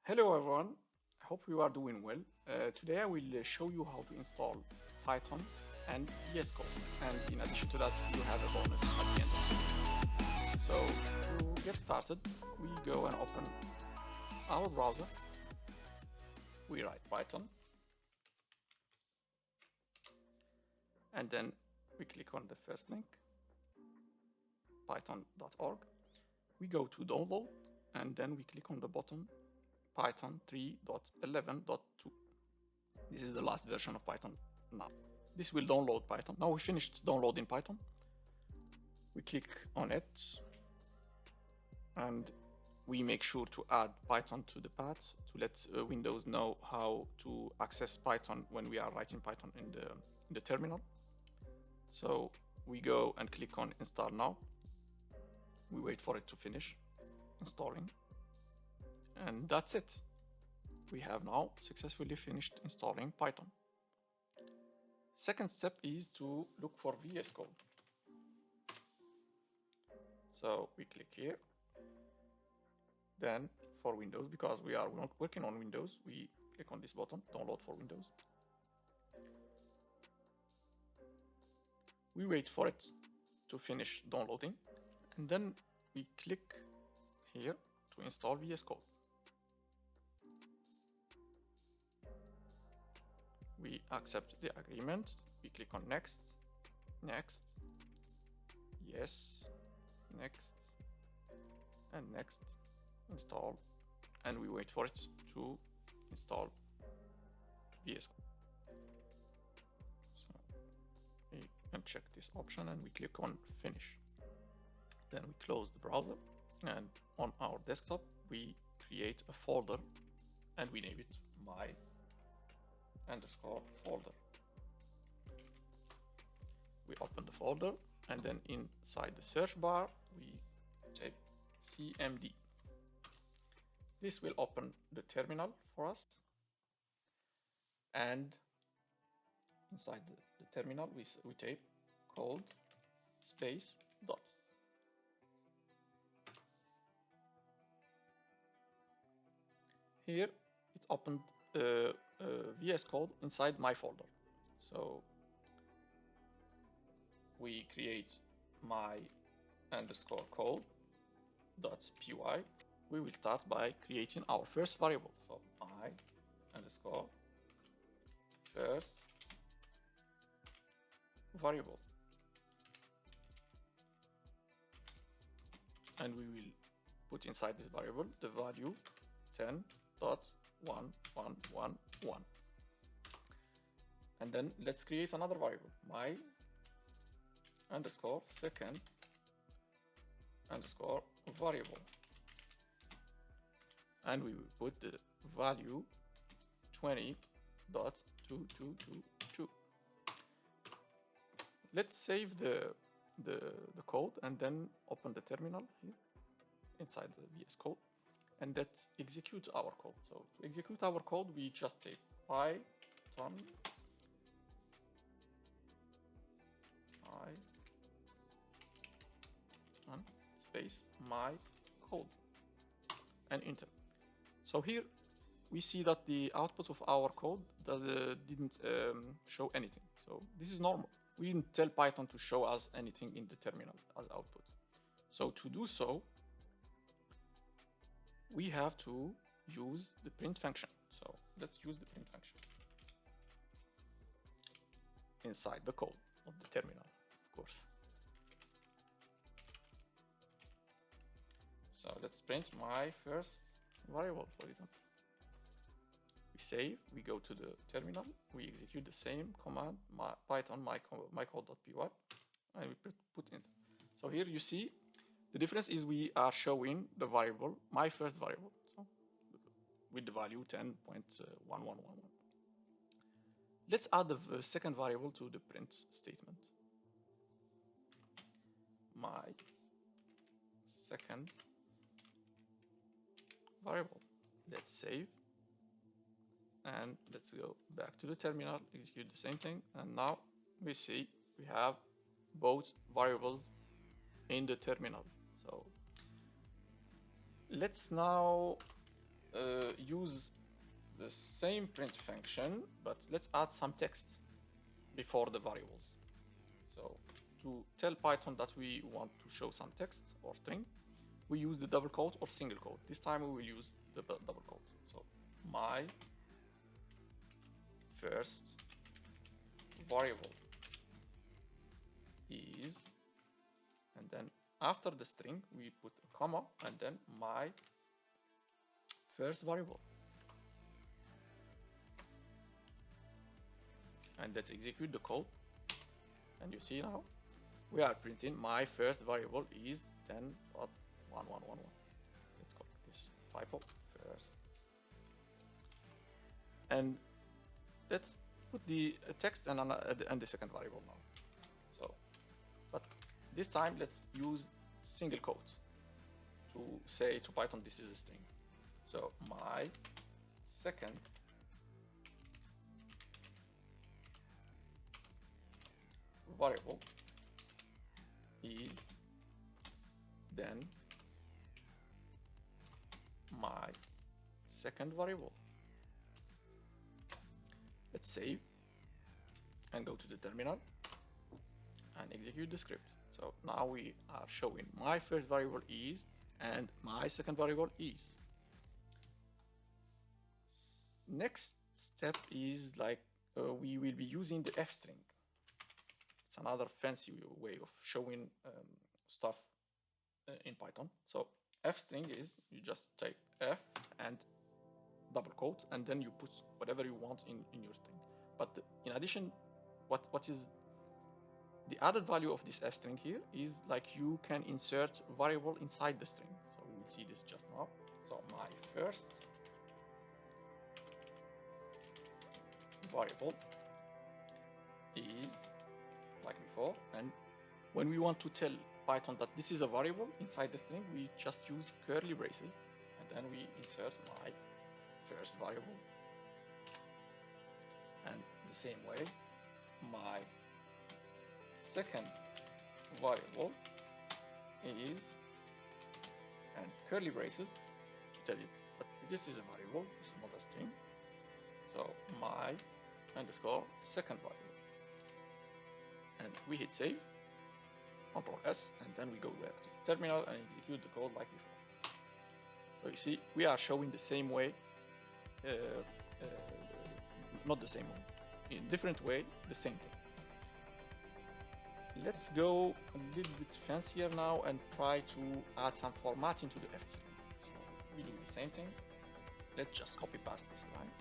Hello everyone, I hope you are doing well. Today I will show you how to install Python and Vscode, and in addition to that you have a bonus at the end. So to get started, we go and open our browser, we write Python, and then we click on the first link, python.org. We go to download, and then we click on the button Python 3.11.2. This is the last version of Python now. This will download Python. Now we finished downloading Python. We click on it and we make sure to add Python to the path to let Windows know how to access Python when we are writing Python in the terminal. So we go and click on install now. We wait for it to finish installing. And that's it. We have now successfully finished installing Python. Second step is to look for VS Code. So we click here. Then for Windows, because we are not working on Windows, we click on this button, download for Windows. We wait for it to finish downloading, and then we click here to install VS Code. We accept the agreement, we click on next, next, yes, next, and next, install, and we wait for it to install VS Code. So we uncheck this option and we click on finish. Then we close the browser, and on our desktop we create a folder and we name it my underscore folder. We open the folder, and then inside the search bar we type cmd. This will open the terminal for us, and inside the terminal we type code space dot. Here it opened VS Code inside my folder. So we create my underscore code dot py. We will start by creating our first variable. So my underscore first variable, and we will put inside this variable the value 10.1111, and then let's create another variable, my underscore second underscore variable, and we will put the value 20.2222. Let's save the code and then open the terminal here inside the VS Code, and let's execute our code. So to execute our code, we just type Python space my code and enter. So here we see that the output of our code didn't show anything. So this is normal. We didn't tell Python to show us anything in the terminal as output. So to do so, we have to use the print function. So let's use the print function inside the code of the terminal, of course. So let's print my first variable, for example. We save, we go to the terminal, we execute the same command, Python my code.py, and we put in. So here you see the difference is we are showing the variable, my first variable, so with the value 10.1111. Let's add the second variable to the print statement. My second variable. Let's save, and let's go back to the terminal, execute the same thing, and now we see we have both variables in the terminal. So let's now use the same print function, but let's add some text before the variables. So to tell Python that we want to show some text or string, we use the double quote or single quote. This time we will use the double quote. So my first variable is, and then after the string we put a comma and then my first variable. And let's execute the code, and you see now we are printing my first variable is 10.1111. Let's call this typo first, and let's put the text and the second variable now. So, but this time let's use single quote to say to Python this is a string. So my second variable is then my second variable. Let's save and go to the terminal and execute the script. So now we are showing my first variable is and my second variable is. Next step is like we will be using the f string. It's another fancy way of showing stuff in Python. So f string is you just type f and double quotes and then you put whatever you want in your string. But in addition, what is the added value of this f string here is like you can insert variable inside the string. So we will see this just now. So my first variable is like before, and when we want to tell Python that this is a variable inside the string, we just use curly braces and then we insert my first variable, and the same way my second variable is, and curly braces to tell it that this is a variable, this is not a string. So my underscore second variable, and we hit save, Ctrl S, and then we go back to the terminal and execute the code like before. So you see we are showing the same way, not the same way, in a different way, the same thing. Let's go a little bit fancier now and try to add some formatting to the f string. So we do the same thing. Let's just copy paste this line,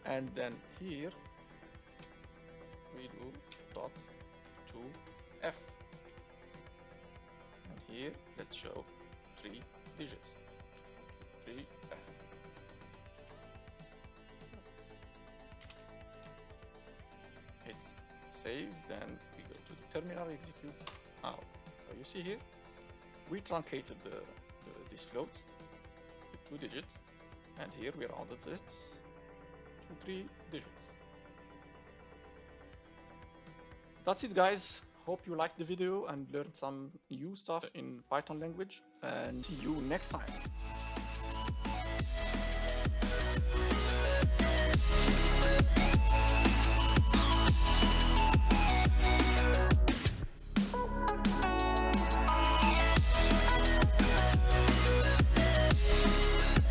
and then here we do dot to f, and here let's show 3 digits, 3f. Hit save, then we go to the terminal, execute now. So you see here we truncated this float with 2 digits, and here we rounded it to 3 digits. That's it, guys. Hope you liked the video and learned some new stuff in Python language, and see you next time.